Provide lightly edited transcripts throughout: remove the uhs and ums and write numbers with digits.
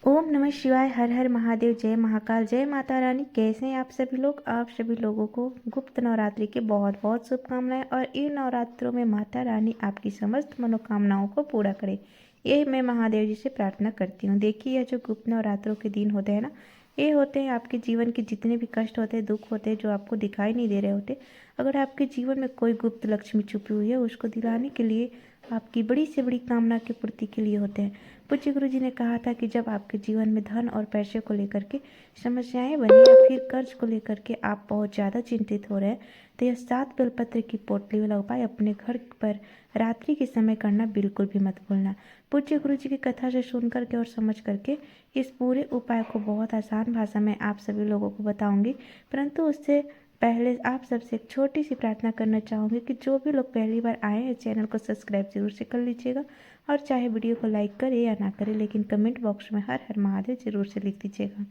ओम नमः शिवाय। हर हर महादेव। जय महाकाल। जय माता रानी। कैसे हैं आप सभी लोग? आप सभी लोगों को गुप्त नवरात्रि की बहुत बहुत शुभकामनाएं और इन नवरात्रों में माता रानी आपकी समस्त मनोकामनाओं को पूरा करे, यही मैं महादेव जी से प्रार्थना करती हूँ। देखिए, यह जो गुप्त नवरात्रों के दिन होते हैं ना, ये होते हैं आपके जीवन के जितने भी कष्ट होते हैं, दुख होते हैं, जो आपको दिखाई नहीं दे रहे होते, अगर आपके जीवन में कोई गुप्त लक्ष्मी छुपी हुई है, उसको दिलाने के लिए, आपकी बड़ी से बड़ी कामना की पूर्ति के लिए होते हैं। पूज्य गुरु जी ने कहा था कि जब आपके जीवन में धन और पैसे को लेकर के समस्याएं बनी या फिर कर्ज को लेकर के आप बहुत ज़्यादा चिंतित हो रहे हैं, तो यह 7 बेलपत्र की पोटली वाला उपाय अपने घर पर रात्रि के समय करना बिल्कुल भी मत भूलना। पूज्य गुरु जी की कथा से सुन करके और समझ करके इस पूरे उपाय को बहुत आसान भाषा में आप सभी लोगों को बताऊंगी, परंतु उससे पहले आप सबसे एक छोटी सी प्रार्थना करना चाहूँगी कि जो भी लोग पहली बार आए हैं, चैनल को सब्सक्राइब जरूर से कर लीजिएगा और चाहे वीडियो को लाइक करे या ना करे, लेकिन कमेंट बॉक्स में हर हर महादेव जरूर से लिख दीजिएगा।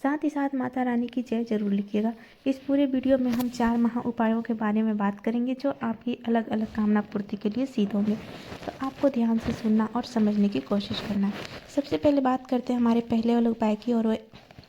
साथ ही साथ माता रानी की जय जरूर लिखिएगा। इस पूरे वीडियो में हम 4 महा उपायों के बारे में बात करेंगे जो आपकी अलग अलग कामना पूर्ति के लिए सिद्ध होंगे, तो आपको ध्यान से सुनना और समझने की कोशिश करना है। सबसे पहले बात करते हैं हमारे पहले वाले उपाय की, और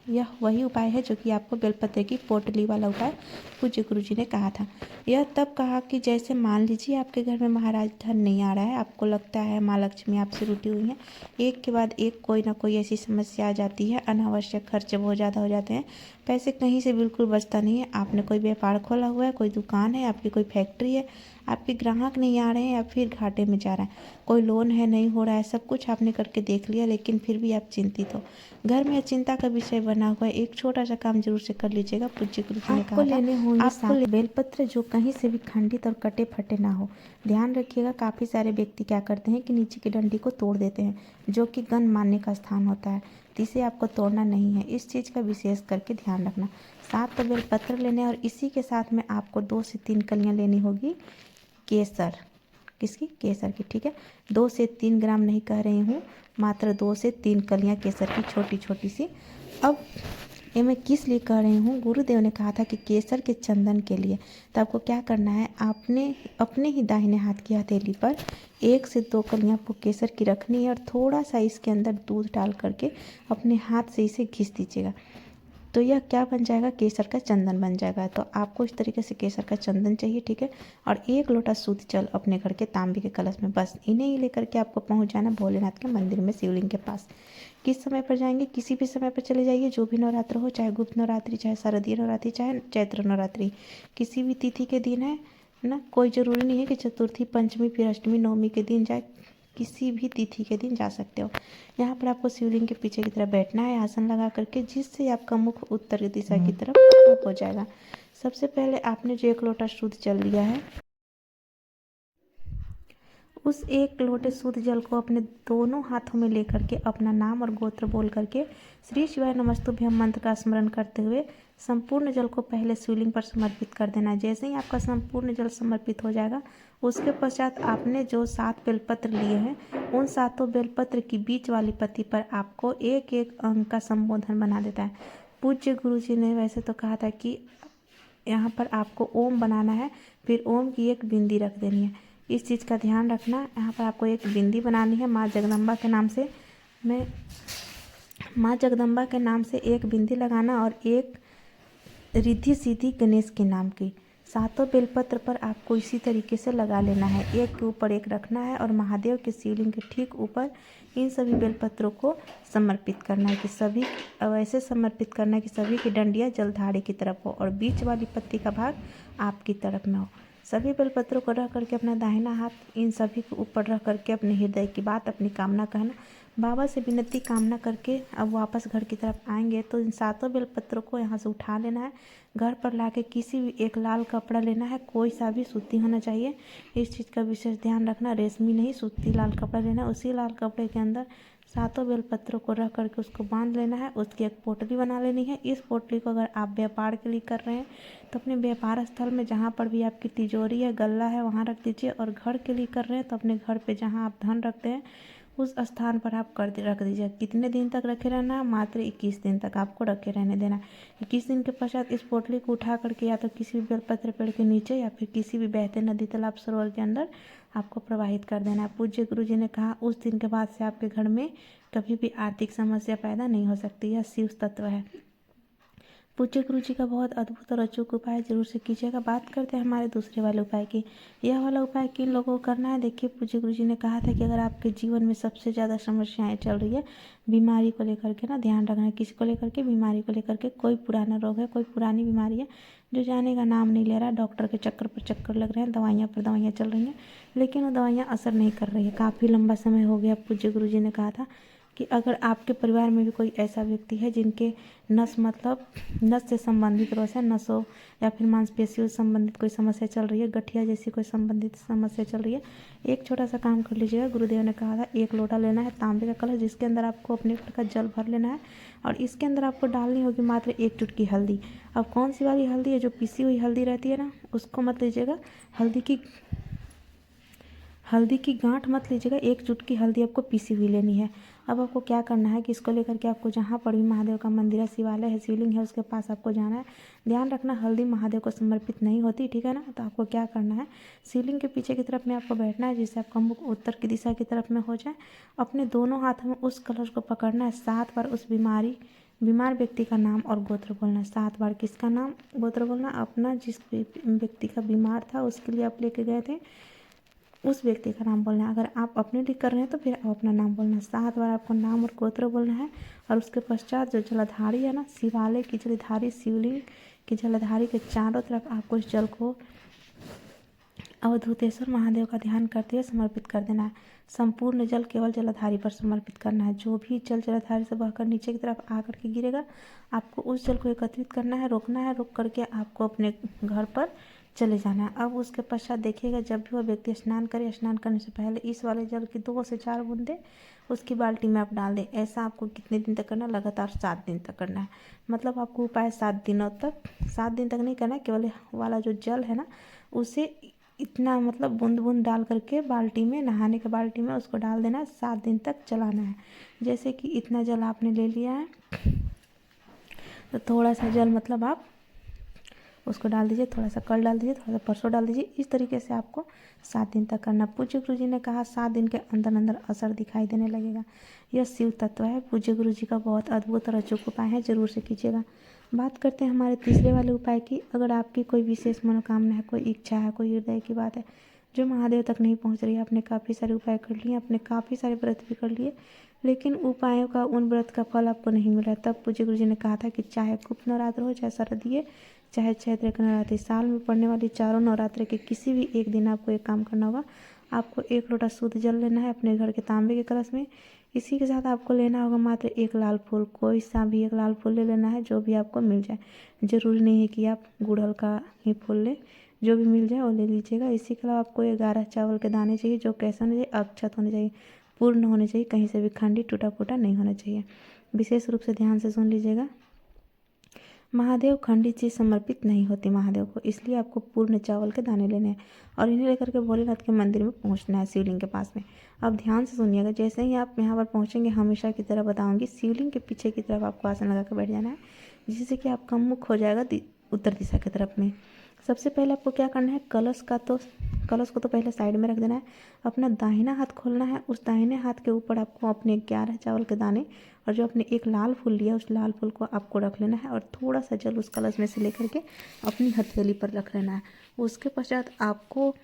यह वही उपाय है जो कि आपको बेलपत्र की पोटली वाला उपाय पूज्य गुरु जी ने कहा था। यह तब कहा कि जैसे मान लीजिए आपके घर में महाराज धन नहीं आ रहा है, आपको लगता है माँ लक्ष्मी आपसे रूठी हुई है, एक के बाद एक कोई ना कोई ऐसी समस्या आ जाती है, अनावश्यक खर्चे बहुत ज़्यादा हो जाते हैं, पैसे कहीं से बिल्कुल बचता नहीं है। आपने कोई व्यापार खोला हुआ है, कोई दुकान है, आपकी कोई फैक्ट्री है, आपके ग्राहक नहीं आ रहे हैं या फिर घाटे में जा रहा है, कोई लोन है नहीं हो रहा है, सब कुछ आपने करके देख लिया, लेकिन फिर भी आप चिंतित हो, घर में चिंता का विषय बना हुआ है, एक छोटा सा काम जरूर से कर लीजिएगा। पूज्य गुरु जी ने कहा था लेने होंगे आपको बेलपत्र जो कहीं से भी खंडित और कटे फटे ना हो। ध्यान रखिएगा, काफ़ी सारे व्यक्ति क्या करते हैं कि नीचे की डंडी को तोड़ देते हैं, जो कि गन मारने का स्थान होता है, तो इसे आपको तोड़ना नहीं है। इस चीज़ का विशेष करके ध्यान रखना। 7 तो बेलपत्र लेने, और इसी के साथ में आपको 2 से 3 कलियाँ लेनी होगी केसर। किसकी? केसर की। ठीक है, 2 से 3 ग्राम नहीं कह रही हूँ, मात्र 2 से 3 कलियाँ केसर की, छोटी छोटी सी। अब ये मैं किस लिए कह रही हूँ? गुरुदेव ने कहा था कि केसर के चंदन के लिए। तो आपको क्या करना है, आपने अपने ही दाहिने हाथ की हथेली पर 1 से 2 कलियाँ आपको केसर की रखनी है, और थोड़ा सा इसके अंदर दूध डाल करके अपने हाथ से इसे घिस दीजिएगा, तो यह क्या बन जाएगा? केसर का चंदन बन जाएगा। तो आपको इस तरीके से केसर का चंदन चाहिए, ठीक है, और 1 लोटा शुद्ध जल अपने घर के तांबे के कलश में, बस इन्हें ही लेकर के आपको पहुंच जाना भोलेनाथ के मंदिर में, शिवलिंग के पास। किस समय पर जाएंगे? किसी भी समय पर चले जाइए, जो भी नवरात्र हो, चाहे गुप्त नवरात्रि, चाहे शारदीय नवरात्रि, चाहे चैत्र नवरात्रि, किसी भी तिथि के दिन है ना, कोई ज़रूरी नहीं है कि चतुर्थी, पंचमी, फिर अष्टमी, नवमी के दिन जाए, किसी भी तिथि के दिन जा सकते हो। यहाँ पर आपको शिवलिंग के पीछे की तरफ बैठना है आसन लगा करके, जिससे आपका मुख उत्तर दिशा की तरफ हो जाएगा। सबसे पहले आपने जो 1 लोटा शुद्ध जल लिया है, उस 1 लोटे शुद्ध जल को अपने दोनों हाथों में लेकर के अपना नाम और गोत्र बोल करके श्री शिवाय नमस्तुभ्यम मंत्र का स्मरण करते हुए संपूर्ण जल को पहले शिवलिंग पर समर्पित कर देना है। जैसे ही आपका संपूर्ण जल समर्पित हो जाएगा, उसके पश्चात आपने जो 7 बेलपत्र लिए हैं, उन 7 बेलपत्र की बीच वाली पत्ती पर आपको 1-1 अंक का संबोधन बना देता है। पूज्य गुरु जी ने वैसे तो कहा था कि यहाँ पर आपको ओम बनाना है, फिर ओम की 1 बिंदी रख देनी है। इस चीज़ का ध्यान रखना। यहाँ पर आपको 1 बिंदी बनानी है माँ जगदम्बा के नाम से, माँ जगदम्बा के नाम से 1 बिंदी लगाना, और 1 रिद्धि सिद्धि गणेश के नाम की। 7 बेलपत्र पर आपको इसी तरीके से लगा लेना है, 1 के ऊपर 1 रखना है, और महादेव के शिवलिंग के ठीक ऊपर इन सभी बेलपत्रों को समर्पित करना है, कि सभी ऐसे समर्पित करना है कि सभी की डंडियाँ जलधारे की तरफ हो और बीच वाली पत्ती का भाग आपकी तरफ में हो। सभी बेलपत्रों को रख करके अपना दाहिना हाथ इन सभी के ऊपर रख करके अपने हृदय की बात, अपनी कामना कहना, बाबा से विनती कामना करके अब वापस घर की तरफ आएंगे तो इन 7 बेलपत्रों को यहाँ से उठा लेना है, घर पर लाके किसी भी 1 लाल कपड़ा लेना है, कोई सा भी सूती होना चाहिए, इस चीज़ का विशेष ध्यान रखना, रेशमी नहीं, सूती लाल कपड़ा लेना है। उसी लाल कपड़े के अंदर 7 बेलपत्रों को रख करके उसको बांध लेना है, उसकी 1 पोटली बना लेनी है। इस पोटली को अगर आप व्यापार के लिए कर रहे हैं तो अपने व्यापार स्थल में, जहाँ पर भी आपकी तिजोरी है, गल्ला है, वहाँ रख दीजिए, और घर के लिए कर रहे हैं तो अपने घर पे जहाँ आप धन रखते हैं उस स्थान पर आप रख दीजिए। कितने दिन तक रखे रहना है? मात्र 21 दिन तक आपको रखे रहने देना है। 21 दिन के पश्चात इस पोटली को उठा करके या तो किसी भी बेलपत्र पेड़ के नीचे या फिर किसी भी बहते नदी तालाब सरोवर के अंदर आपको प्रवाहित कर देना है। पूज्य गुरु जी ने कहा उस दिन के बाद से आपके घर में कभी भी आर्थिक समस्या पैदा नहीं हो सकती। यह शिव तत्व है। पूज्य गुरु जी का बहुत अद्भुत और अचूक उपाय जरूर से कीजिएगा। बात करते हैं हमारे दूसरे वाले उपाय की। यह वाला उपाय किन लोगों को करना है? देखिए, पूज्य गुरु जी ने कहा था कि अगर आपके जीवन में सबसे ज़्यादा समस्याएं चल रही है बीमारी को लेकर के, ना ध्यान रखना है किसी को लेकर के, बीमारी को लेकर के, कोई पुराना रोग है, कोई पुरानी बीमारी है जो जाने का नाम नहीं ले रहा, डॉक्टर के चक्कर पर चक्कर लग रहे हैं, दवाइयाँ पर दवाइयाँ चल रही हैं, लेकिन वो दवाइयाँ असर नहीं कर रही है, काफ़ी लंबा समय हो गया। पूज्य गुरु जी ने कहा था कि अगर आपके परिवार में भी कोई ऐसा व्यक्ति है जिनके नस से संबंधित रोग है, नसों या फिर मांसपेशियों से संबंधित कोई समस्या चल रही है, गठिया जैसी कोई संबंधित समस्या चल रही है, एक छोटा सा काम कर लीजिएगा। गुरुदेव ने कहा था 1 लोटा लेना है तांबे का कलश, जिसके अंदर आपको अपने का जल भर लेना है और इसके अंदर आपको डालनी होगी मात्र 1 चुटकी हल्दी। अब कौन सी वाली हल्दी है? जो पिसी हुई हल्दी रहती है ना, उसको मत लीजिएगा। हल्दी की गांठ मत लीजिएगा। 1 चुटकी हल्दी आपको पीसी हुई लेनी है। अब आपको क्या करना है कि इसको लेकर के आपको जहाँ पर भी महादेव का मंदिर है, शिवालय है, शिवलिंग है, उसके पास आपको जाना है। ध्यान रखना हल्दी महादेव को समर्पित नहीं होती, ठीक है ना। तो आपको क्या करना है, शिवलिंग के पीछे की तरफ में आपको बैठना है, जिससे आपका मुख उत्तर की दिशा की तरफ में हो जाए। अपने दोनों हाथों में उस कलश को पकड़ना है। 7 बार उस बीमार व्यक्ति का नाम और गोत्र बोलना है। 7 बार किसका नाम गोत्र बोलना? अपना, जिस व्यक्ति का बीमार था उसके लिए आप लेके गए थे, उस व्यक्ति का नाम बोलना है। अगर आप अपने लिए कर रहे हैं तो फिर आप अपना नाम बोलना है। 7 बार आपको नाम और गोत्र बोलना है। और उसके पश्चात जो जलधारी है ना, शिवालय की जलधारी, शिवलिंग की जलधारी के चारों तरफ आपको इस जल को अवधूतेश्वर महादेव का ध्यान करते हुए समर्पित कर देना है। संपूर्ण जल केवल जलधारी पर समर्पित करना है। जो भी जल जलधारी से बहकर नीचे की तरफ आकर के गिरेगा, आपको उस जल को एकत्रित करना है, रोकना है, रोक करके आपको अपने घर पर चले जाना है। अब उसके पश्चात देखिएगा, जब भी वह व्यक्ति स्नान करे, स्नान करने से पहले इस वाले जल की 2 से 4 बूंदे उसकी बाल्टी में आप डाल दें। ऐसा आपको कितने दिन तक करना है? लगातार 7 दिन तक करना है। मतलब आपको उपाय 7 दिनों तक, 7 दिन तक नहीं करना है। केवल वाला जो जल है ना, उसे इतना मतलब बूंद बूंद डाल करके बाल्टी में, नहाने के बाल्टी में उसको डाल देना है। 7 दिन तक चलाना है। जैसे कि इतना जल आपने ले लिया है तो थोड़ा सा जल मतलब आप उसको डाल दीजिए, थोड़ा सा कल डाल दीजिए, थोड़ा सा परसों डाल दीजिए। इस तरीके से आपको 7 दिन तक करना। पूज्य गुरु जी ने कहा 7 दिन के अंदर अंदर असर दिखाई देने लगेगा। यह शिव तत्व है। पूज्य गुरु जी का बहुत अद्भुत और अचूक उपाय है, जरूर से कीजिएगा। बात करते हैं हमारे तीसरे वाले उपाय की। अगर आपकी कोई विशेष मनोकामना है, कोई इच्छा है, कोई हृदय की बात है जो महादेव तक नहीं पहुंच रही है, आपने काफ़ी सारे उपाय कर लिए, आपने काफ़ी सारे व्रत भी कर लिए, लेकिन उपायों का, उन व्रत का फल आपको नहीं मिला, तब पूज्य गुरु जी ने कहा था कि चाहे गुप्त नवरात्र हो, चाहे शरदीय, चाहे चैत्र का नवरात्रि, साल में पड़ने वाली चारों नवरात्र के किसी भी एक दिन आपको एक काम करना होगा। आपको 1 लोटा शुद्ध जल लेना है अपने घर के तांबे के कलश में। इसी के साथ आपको लेना होगा मात्र 1 लाल फूल। कोई सा भी 1 लाल फूल ले लेना है, जो भी आपको मिल जाए। जरूरी नहीं है कि आप गुड़हल का ही फूल लें, जो भी मिल जाए वो ले लीजिएगा। इसी के अलावा आपको 11 चावल के दाने चाहिए, जो कैसे होने चाहिए? अक्षत होने चाहिए, पूर्ण होने चाहिए, कहीं से भी खंडी टूटा फूटा नहीं होना चाहिए। विशेष रूप से ध्यान से सुन लीजिएगा, महादेव खंडित चीज समर्पित नहीं होती महादेव को, इसलिए आपको पूर्ण चावल के दाने लेने हैं और इन्हें लेकर के भोलेनाथ के मंदिर में पहुंचना है, शिवलिंग के पास में। अब ध्यान से सुनिएगा, जैसे ही आप यहाँ पर पहुंचेंगे, हमेशा की तरह बताऊंगी, शिवलिंग के पीछे की तरफ आपको आसन लगा कर बैठ जाना है, जिससे कि आपका मुख हो जाएगा उत्तर दिशा की तरफ में। सबसे पहले आपको क्या करना है, कलश को तो पहले साइड में रख देना है। अपना दाहिना हाथ खोलना है। उस दाहिने हाथ के ऊपर आपको अपने 11 चावल के दाने और जो अपने 1 लाल फूल लिया, उस लाल फूल को आपको रख लेना है और थोड़ा सा जल उस कलश में से लेकर के अपनी हथेली पर रख लेना है। उसके पश्चात आपको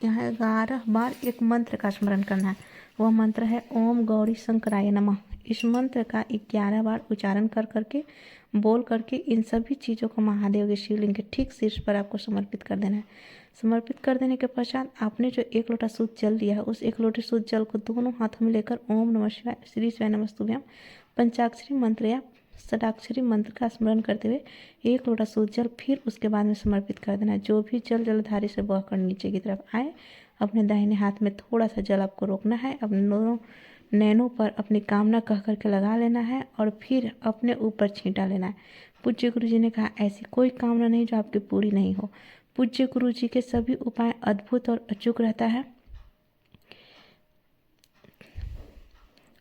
यहाँ 11 बार एक मंत्र का स्मरण करना है। वह मंत्र है ओम गौरी शंकराय नमः। इस मंत्र का 11 बार उच्चारण कर करके, बोल करके इन सभी चीज़ों को महादेव के शिवलिंग के ठीक शीर्ष पर आपको समर्पित कर देना है। समर्पित कर देने के पश्चात आपने जो 1 लोटा शुद्ध जल लिया है, उस 1 लोटे शुद्ध जल को दोनों हाथों में लेकर ओम नमः शिवाय, श्री शिवाय नमस्तुभ्यम पंचाक्षरी मंत्र या षडाक्षरी मंत्र का स्मरण करते हुए 1 लोटा शुद्ध जल फिर उसके बाद में समर्पित कर देना है। जो भी जल जलधारी से बहकर नीचे की तरफ आए, अपने दाहिने हाथ में थोड़ा सा जल आपको रोकना है, अपने दोनों नैनों पर अपनी कामना कह करके लगा लेना है और फिर अपने ऊपर छींटा लेना है। पूज्य गुरु जी ने कहा ऐसी कोई कामना नहीं जो आपकी पूरी नहीं हो। पूज्य गुरु जी के सभी उपाय अद्भुत और अचूक रहता है।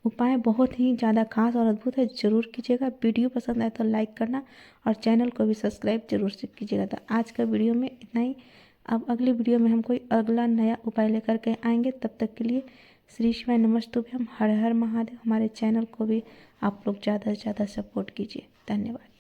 उपाय बहुत ही ज़्यादा खास और अद्भुत है, ज़रूर कीजिएगा। वीडियो पसंद आए तो लाइक करना और चैनल को भी सब्सक्राइब जरूर से कीजिएगा। तो आज का वीडियो में इतना ही। अब अगली वीडियो में हम कोई अगला नया उपाय लेकर के आएंगे। तब तक के लिए श्री शिवाय नमस्तुभ्यम, हर हर महादेव। हमारे चैनल को भी आप लोग ज़्यादा से ज़्यादा सपोर्ट कीजिए। धन्यवाद।